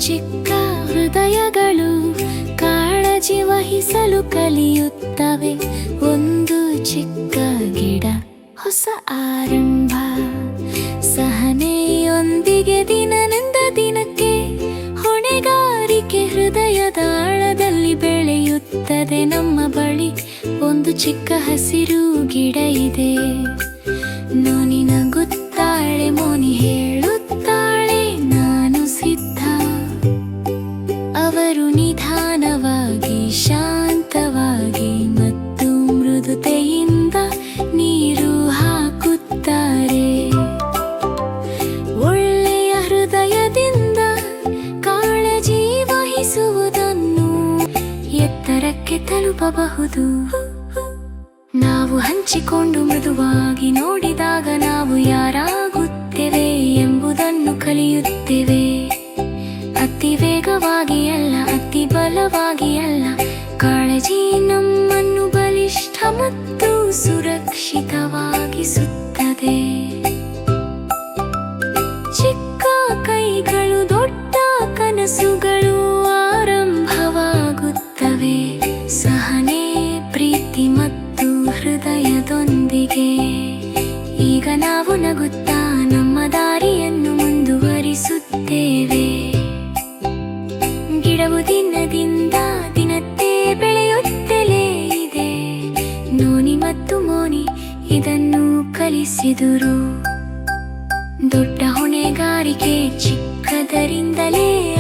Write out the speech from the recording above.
ಚಿಕ್ಕ ಹೃದಯಗಳು ಕಾಳಜಿ ವಹಿಸಲು ಕಲಿಯುತ್ತವೆ. ಒಂದು ಚಿಕ್ಕ ಗಿಡ, ಹೊಸ ಆರಂಭ. ಸಹನೆಯೊಂದಿಗೆ ದಿನದಿಂದ ದಿನಕ್ಕೆ ಹೊಣೆಗಾರಿಕೆ ಹೃದಯದ ಆಳದಲ್ಲಿ ಬೆಳೆಯುತ್ತದೆ. ನಮ್ಮ ಬಳಿ ಒಂದು ಚಿಕ್ಕ ಹಸಿರು ಗಿಡ ಇದೆ. ನೋನಿ ನಗುತ್ತಾಳೆ, ಮೋನಿ ಹೇಳುತ್ತಾಳೆ ನಾನು ಸಿದ್ಧ. ಅವರು ನಿಧಾನವಾಗಿ, ಶಾಂತವಾಗಿ ಮತ್ತು ಮೃದುತೆಯಿಂದ ನೀರು ಹಾಕುತ್ತಾರೆ. ಒಳ್ಳೆಯ ಹೃದಯದಿಂದ ಕಾಳಜಿ ವಹಿಸುವುದನ್ನು ಎತ್ತರಕ್ಕೆ ತಲುಪಬಹುದು. ನಾವು ಹಂಚಿಕೊಂಡು ಮೃದುವಾಗಿ ನೋಡಿದಾಗ ನಾವು ಯಾರಾಗುತ್ತೇವೆ ಎಂಬುದನ್ನು ಕಲಿಯುತ್ತೇವೆ. ಅತಿ ವೇಗವಾಗಿ ಅಲ್ಲ, ಅತಿ ಬಲವಾಗಿ ಅಲ್ಲ. ಕಾಳಜಿ ನಮ್ಮನ್ನು ಬಲಿಷ್ಠ ಮತ್ತು ಸುರಕ್ಷಿತವಾಗಿಸುತ್ತದೆ. ಚಿಕ್ಕ ಕೈಗಳು ದೊಡ್ಡ ಕನಸುಗಳು ಆರಂಭವಾಗುತ್ತವೆ. ಸಹನೆ, ಪ್ರೀತಿ ಮತ್ತು ಹೃದಯದೊಂದಿಗೆ ಈಗ ನಾವು ನಗುತ್ತಾ ನಮ್ಮ ದಾರಿಯನ್ನು ಮುಂದುವರಿಸುತ್ತೇವೆ. ಗಿಡವು ದಿನದಿಂದ ದಿನಕ್ಕೆ ಬೆಳೆಯುತ್ತಲೇ ಇದೆ. ನೋನಿ ಮತ್ತು ಮೋನಿ ಇದನ್ನು ಕಲಿಸಿದರು. ದೊಡ್ಡ ಹೊಣೆಗಾರಿಕೆ ಚಿಕ್ಕದರಿಂದಲೇ